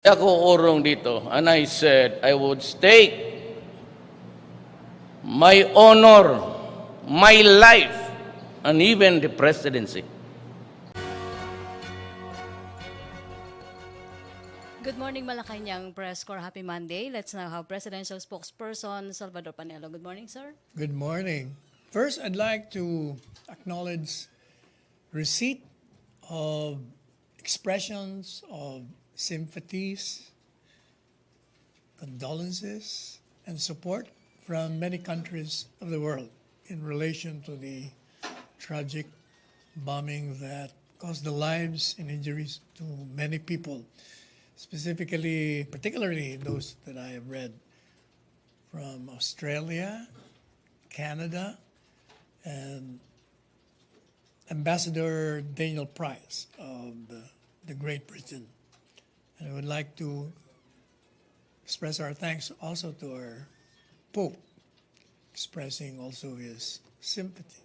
Ako urong dito, and I said I would stake my honor, my life, and even the presidency. Good morning, Malacañang Press Corps. Happy Monday. Let's now have Presidential Spokesperson Salvador Panelo. Good morning, sir. Good morning. First, I'd like to acknowledge receipt of expressions of sympathies, condolences, and support from many countries of the world in relation to the tragic bombing that caused the lives and injuries to many people, particularly those that I have read from Australia, Canada, and Ambassador Daniel Price of the Great Britain. And I would like to express our thanks also to our Pope, expressing also his sympathy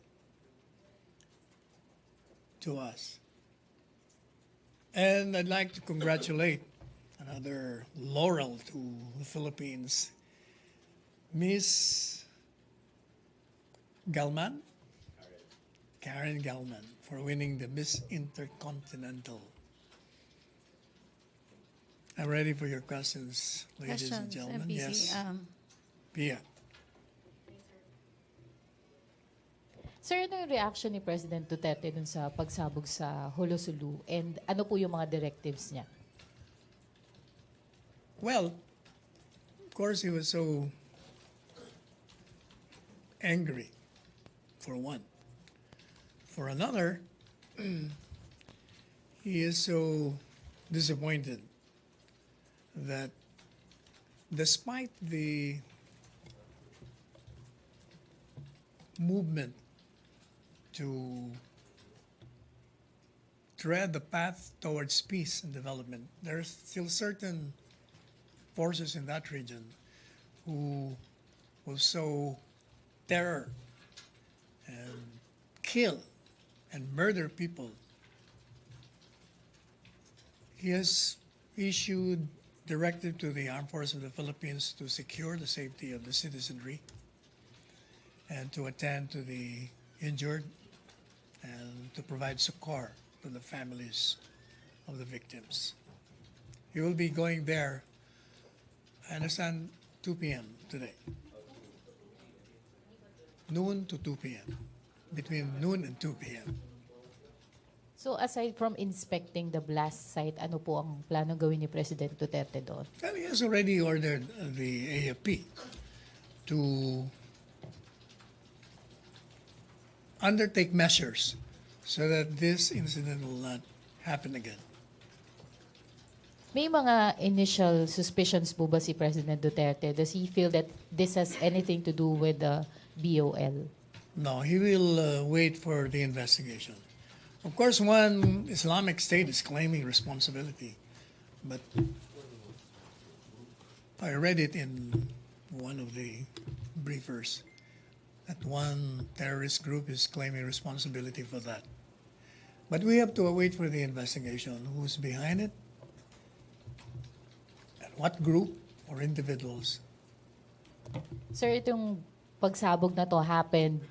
to us. And I'd like to congratulate another laurel to the Philippines, Miss Karen Galman, for winning the Miss Intercontinental. I'm ready for your questions, ladies and gentlemen. MPC. Yes, Pia. Sir, ano yung reaction ni President Duterte dun sa pagsabog sa Jolo, Sulu? And ano po yung mga directives niya? Well, of course, he was so angry, for one. For another, he is so disappointed that despite the movement to tread the path towards peace and development, there's still certain forces in that region who will sow terror and kill and murder people. He has issued directive to the Armed Forces of the Philippines to secure the safety of the citizenry and to attend to the injured and to provide succor to the families of the victims. He will be going there, I understand, 2 p.m. today. Noon to 2 p.m. Between noon and 2 p.m. So aside from inspecting the blast site, ano po ang planong gawin ni President Duterte doon? Well, he has already ordered the AFP to undertake measures so that this incident will not happen again. May mga initial suspicions po ba si President Duterte? Does he feel that this has anything to do with the BOL? No, he will wait for the investigation. Of course, one Islamic State is claiming responsibility, but I read it in one of the briefers that one terrorist group is claiming responsibility for that. But we have to wait for the investigation. Who's behind it? And what group or individuals? Sir, itong pagsabog na to happened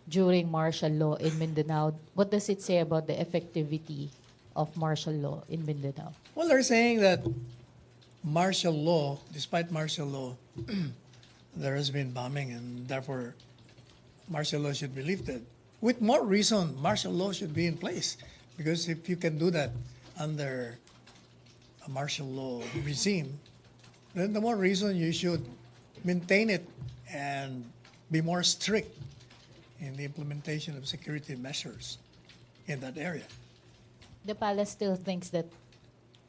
during martial law in Mindanao. What does it say about the effectivity of martial law in Mindanao? Well, they're saying that martial law, despite martial law, there has been bombing, and therefore martial law should be lifted. With more reason, martial law should be in place, because if you can do that under a martial law regime, then the more reason you should maintain it and be more strict in the implementation of security measures in that area. The palace still thinks that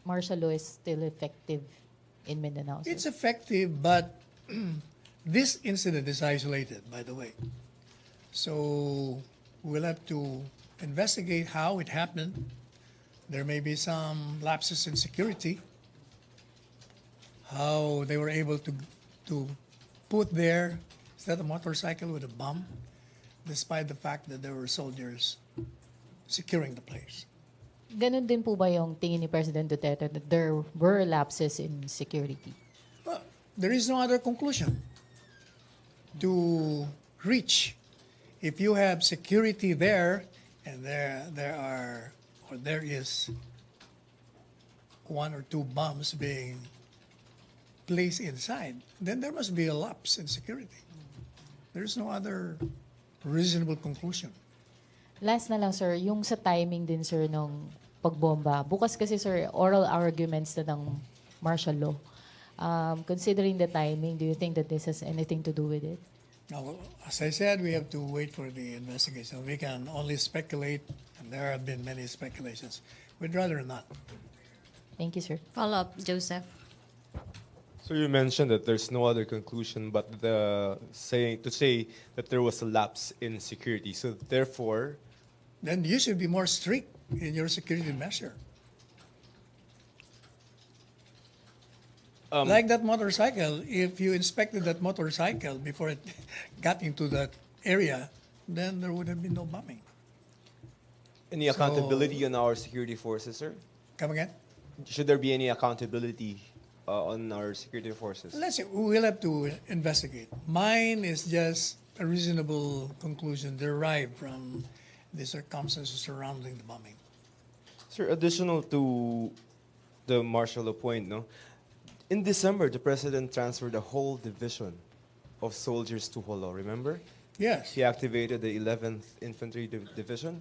martial law is still effective in Mindanao. Sir. It's effective, but this incident is isolated, by the way. So we'll have to investigate how it happened. There may be some lapses in security, how they were able to put there, instead of a motorcycle with a bomb, despite the fact that there were soldiers securing the place. Ganun din po ba yung tingin ni President Duterte that there were lapses in security? Well, there is no other conclusion to reach. If you have security there, and there is one or two bombs being placed inside, then there must be a lapse in security. There is no other reasonable conclusion. Last na lang, sir, yung sa timing din, sir, ng pagbomba. Bukas kasi, sir, oral arguments na ng martial law. Considering the timing, do you think that this has anything to do with it? Now, as I said, we have to wait for the investigation. We can only speculate, and there have been many speculations. We'd rather not. Thank you, sir. Follow-up, Joseph. So you mentioned that there's no other conclusion but to say that there was a lapse in security. So therefore, Then you should be more strict in your security measure. Like that motorcycle, if you inspected that motorcycle before it got into that area, then there would have been no bombing. any accountability on our security forces, sir? Come again? Should there be any accountability on our security forces? Let's see, we'll have to investigate. Mine is just a reasonable conclusion derived from the circumstances surrounding the bombing. Sir, additional to the martial law point, no? In December, the president transferred a whole division of soldiers to Jolo, remember? Yes. He activated the 11th Infantry Division.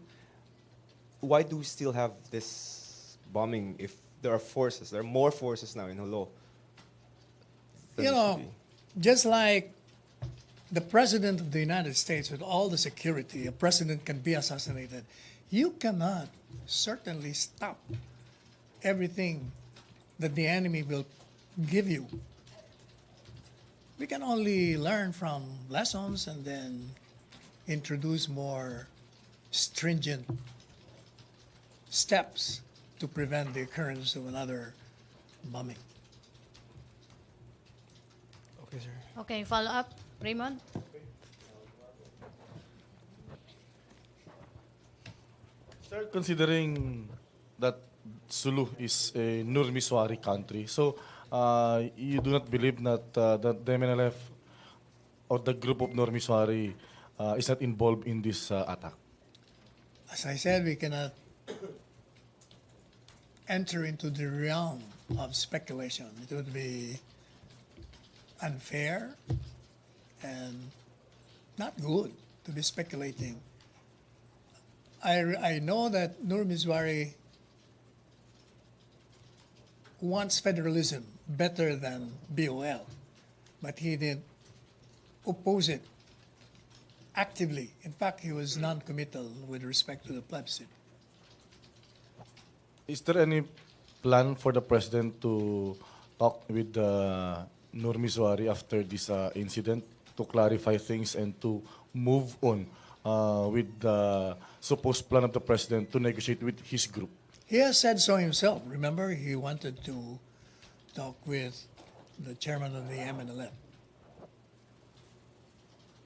Why do we still have this bombing if there are forces? There are more forces now in Jolo. than You there know, should be. just like the president of the United States, with all the security, a president can be assassinated. You cannot certainly stop everything that the enemy will give you. We can only learn from lessons and then introduce more stringent steps to prevent the occurrence of another bombing. Okay, sir. Okay, follow-up, Raymond. Sir, considering that Sulu is a Nurmiswari country, so you do not believe that that the MNLF or the group of Nurmiswari is not involved in this attack? As I said, we cannot enter into the realm of speculation. It would be unfair and not good to be speculating. I know that Nur Mizwari wants federalism better than BOL, but he did oppose it actively. In fact, he was non-committal with respect to the plebiscite. Is there any plan for the president to talk with the Nurmiswari after this incident to clarify things and to move on with the supposed plan of the president to negotiate with his group? He has said so himself. Remember, he wanted to talk with the chairman of the MNLF.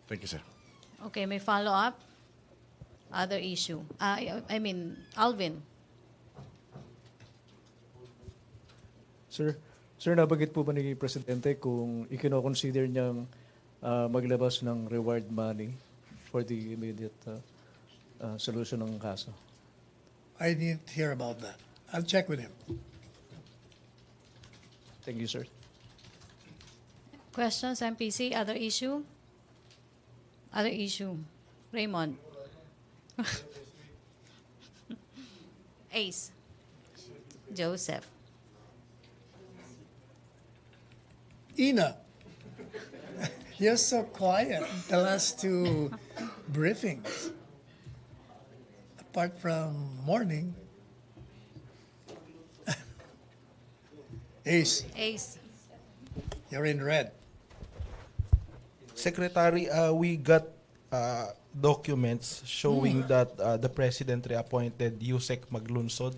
Thank you, sir. Okay, may follow-up. Other issue. I mean, Alvin. Sir, nabanggit po ba ni Presidente kung ikino-consider niyang maglabas ng reward money for the immediate solution ng kaso? I didn't hear about that. I'll check with him. Thank you, sir. Questions, MPC? Other issue? Other issue. Raymond. Ace. Joseph. Ina, you're so quiet the last two briefings. Apart from morning. Ace, Ace. you're in red. Secretary, we got documents showing that the president reappointed Yusek Maglunsod,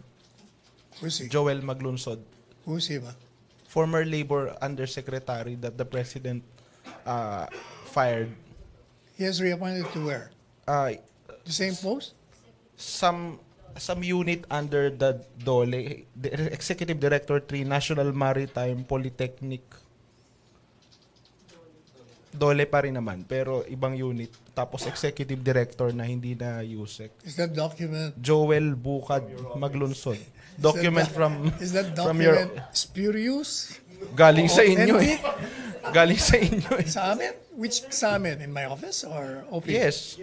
Who's he? Joel Maglunsod, Who's he ba? former labor undersecretary that the president fired. He has reappointed to where? Uh, The same post? some some unit under the DOLE, the Executive Director 3, National Maritime Polytechnic. DOLE pa rin naman, pero ibang unit. Tapos Executive Director na hindi na USEC. Is that document? Joel Bukad Maglunsod. Document Is that from your document spurious? galing sa inyo eh. Authentic? Galing sa inyo eh. Sa amin? Which sa amin? In my office or OP? Yes.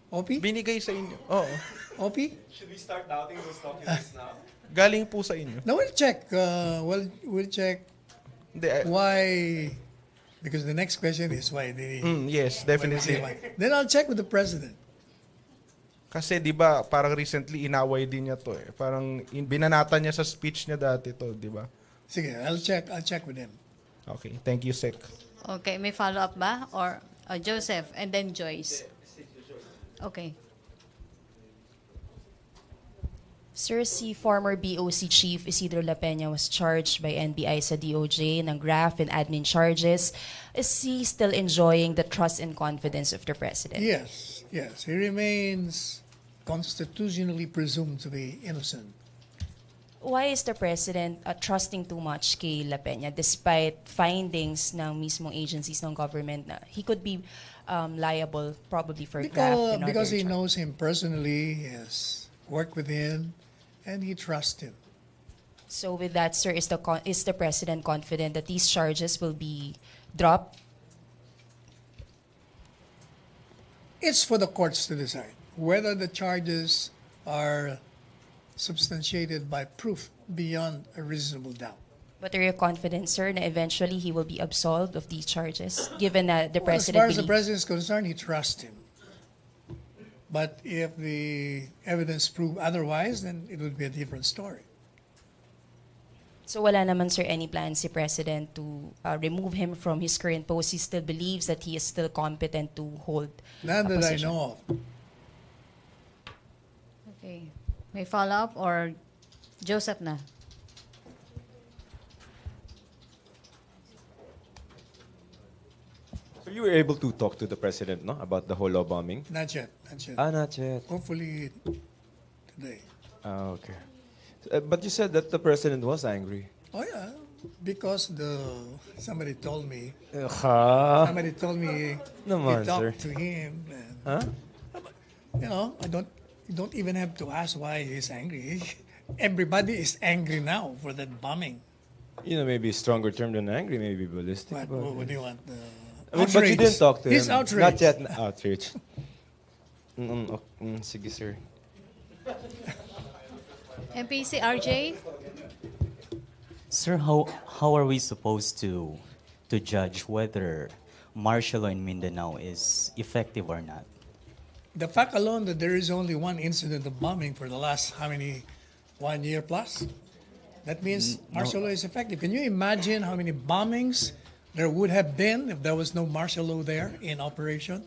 OP? Binigay sa inyo. Oo. OP? Should we start doubting those documents now? Galing po sa inyo. Now we'll check. We'll check Hindi, why. Because the next question is why did he? yes, why did he definitely. say why? Then I'll check with the president. Kasi 'di ba, parang recently inaway din niya 'to eh. Parang binanatan niya sa speech niya dati 'to, 'di ba? Sige, I'll check. I'll check with him. Okay, thank you, Sec. Okay, may follow-up ba? Or Joseph and then Joyce? Okay. Sir, si former BOC Chief Isidro La Peña was charged by NBI sa DOJ ng graft and admin charges. Is he still enjoying the trust and confidence of the President? Yes, yes. He remains constitutionally presumed to be innocent. Why is the President trusting too much kay La Peña despite findings ng mismong agencies ng government na he could be liable probably for graft and Because other he charges? knows him personally, he has worked with him, and he trusts him. So with that, sir, is the President confident that these charges will be dropped? It's for the courts to decide whether the charges are substantiated by proof beyond a reasonable doubt. But are you confident, sir, na eventually he will be absolved of these charges, given that the Well, as President far as the believes... president is concerned, he trusts him. But if the evidence prove otherwise, then it would be a different story. So wala naman, sir, any plan si President to remove him from his current post? He still believes that he is still competent to hold None a that I position. know of. Okay. May follow-up or Joseph na? So you were able to talk to the president, no, about the Jolo bombing? Not yet, not yet. Not yet. Hopefully today. Okay. But you said that the president was angry. Oh yeah, because somebody told me Huh? he Naman, sir. talked to him, and Huh? you don't even have to ask why he's angry. Everybody is angry now for that bombing. You know, maybe a stronger term than angry, maybe ballistic. What do you want? I mean, but you didn't talk to him. He's outraged. Not yet outraged. Sige, sir. MPC RJ? Sir, how are we supposed to judge whether martial law in Mindanao is effective or not? The fact alone that there is only one incident of bombing for the last 1 year plus, that means martial law is effective. Can you imagine how many bombings there would have been if there was no martial law there in operation?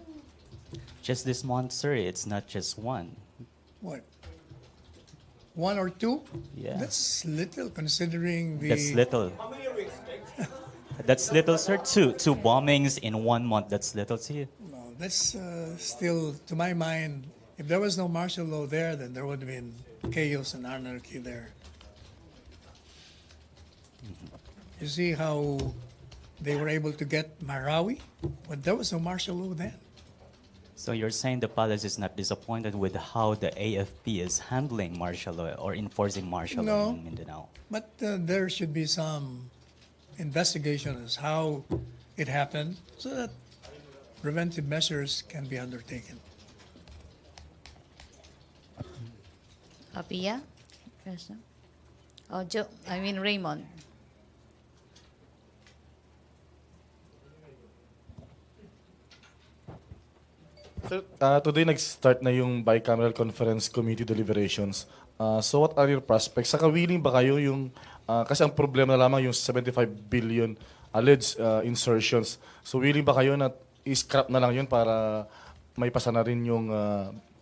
Just this month, sir, it's not just one. What? 1 or 2? Yeah. That's little considering the. That's little. That's little, sir. Two bombings in 1 month. That's little to you. No, that's still, to my mind, if there was no martial law there, then there would have been chaos and anarchy there. You see how they were able to get Marawi? But there was no martial law then. So you're saying the palace is not disappointed with how the AFP is handling martial law or enforcing martial law No. in Mindanao? But there should be some investigation as how it happened so that preventive measures can be undertaken. Pia? Yes, no? Oh, Raymond. Sir, today nag-start na yung bicameral conference committee deliberations. So what are your prospects? Saka willing ba kayo yung, kasi ang problema na lamang yung 75 billion alleged insertions. So willing ba kayo na i-scrap na lang yun para may pasa na rin yung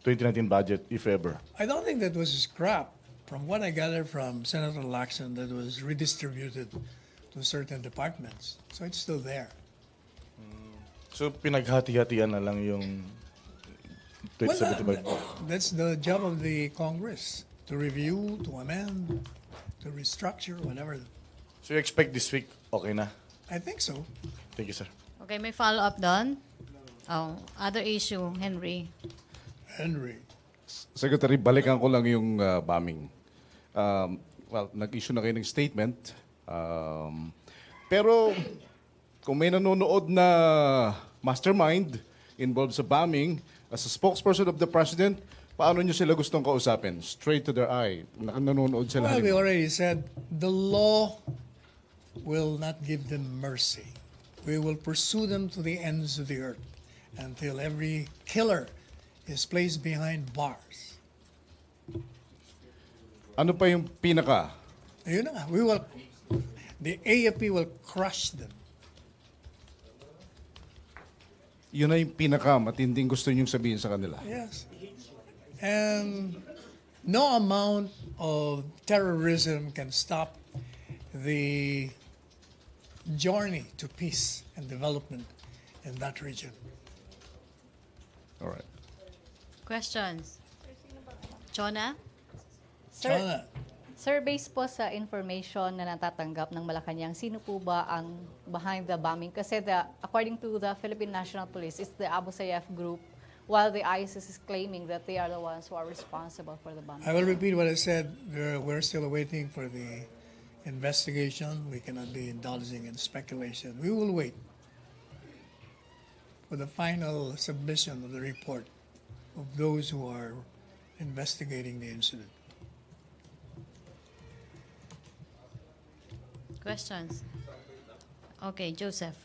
2019 budget, if ever? I don't think that was scrap. From what I gathered from Senator Lacson, that was redistributed to certain departments. So it's still there. So pinaghati-hatian na lang yung to Well, 75? that's the job of the Congress, to review, to amend, to restructure, whatever. So you expect this week, okay na? I think so. Thank you, sir. Okay, may follow-up doon? Oh, other issue, Henry. Henry. Secretary, balikan ko lang yung bombing. Well, nag-issue na kayo ng statement. Pero kung may nanonood na mastermind involved sa bombing, as a spokesperson of the president, paano nyo sila gustong kausapin? Straight to their eye. Nanonood sila. Well, we already said the law will not give them mercy. We will pursue them to the ends of the earth until every killer is placed behind bars. Ano pa yung pinaka? Ayun na nga, the AFP will crush them. Yun na yung pinaka matinding gusto nyong sabihin sa kanila. Yes. And no amount of terrorism can stop the journey to peace and development in that region. All right. Questions? Chona? China. Sir, based po sa information na natatanggap ng Malacañang, sino po ba ang behind the bombing? Kasi according to the Philippine National Police, it's the Abu Sayyaf group, while the ISIS is claiming that they are the ones who are responsible for the bombing. I will repeat what I said. We're still waiting for the investigation. We cannot be indulging in speculation. We will wait for the final submission of the report of those who are investigating the incident. Questions? Okay, Joseph.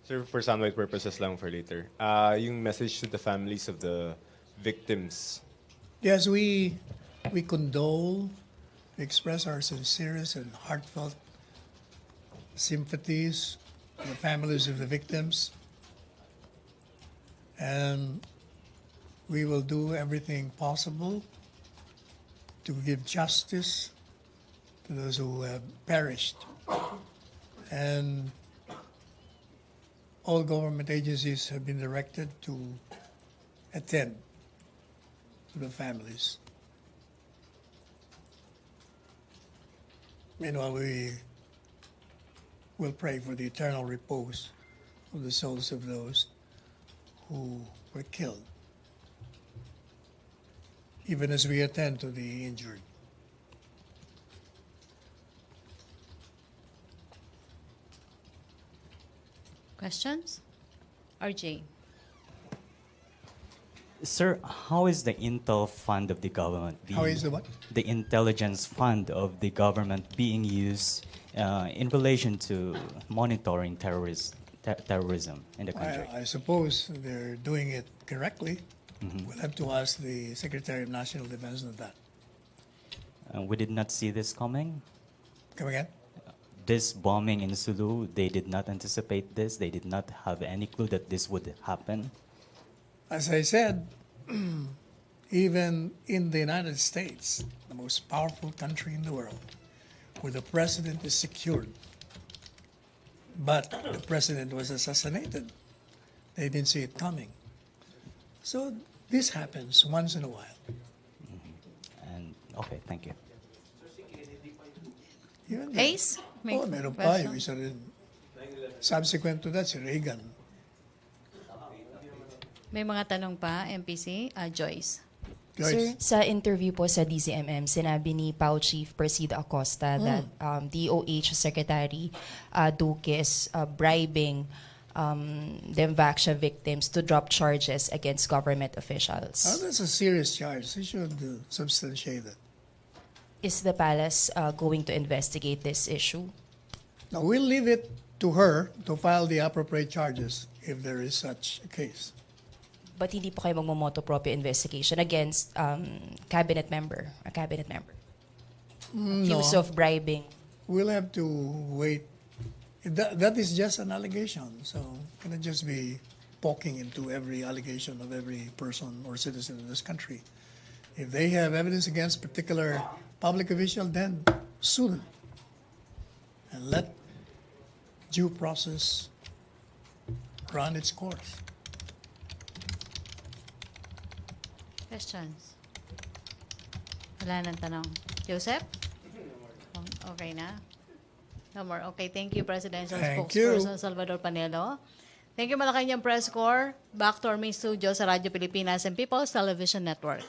Sir, for soundbite purposes lang for later. Yung message to the families of the victims. Yes, we condole, we express our sincerest and heartfelt sympathies to the families of the victims. And we will do everything possible to give justice to those who have perished. And all government agencies have been directed to attend to the families. Meanwhile, we will pray for the eternal repose of the souls of those who were killed, even as we attend to the injured. Questions? RJ. Sir, how is the intel fund of the government being... How is the what? The intelligence fund of the government being used in relation to monitoring terrorism in the country? I suppose they're doing it correctly. We'll have to ask the Secretary of National Defense on that. We did not see this coming. Come again? This bombing in Sulu, they did not anticipate this. They did not have any clue that this would happen. As I said, even in the United States, the most powerful country in the world, where the president is secured, but the president was assassinated, they didn't see it coming. So this happens once in a while. And okay, thank you. Even the- Ace? May Oh, meron pa. question? Yung isa rin. Subsequent to that, si Reagan. May mga tanong pa, MPC? Joyce. Sir, sa interview po sa DCMM, sinabi ni PAO Chief Persido Acosta that DOH Secretary Duque is bribing the Mvaxia victims to drop charges against government officials. Oh, that's a serious charge. They should substantiate it. Is the palace going to investigate this issue? Now, we'll leave it to her to file the appropriate charges if there is such a case. But hindi po kayo magmamoto proprio investigation against a cabinet member? Accused of bribing. We'll have to wait. That is just an allegation, so it cannot just be poking into every allegation of every person or citizen in this country. If they have evidence against a particular public official, then sue them and let due process run its course. Questions? Wala nang tanong. Joseph? Okay na? No more. Okay, thank you, Presidential Thank Spokesperson you. Salvador Panelo. Thank you, Malacañang Press Corps. Back to our main studio sa Radyo Pilipinas and People's Television Network.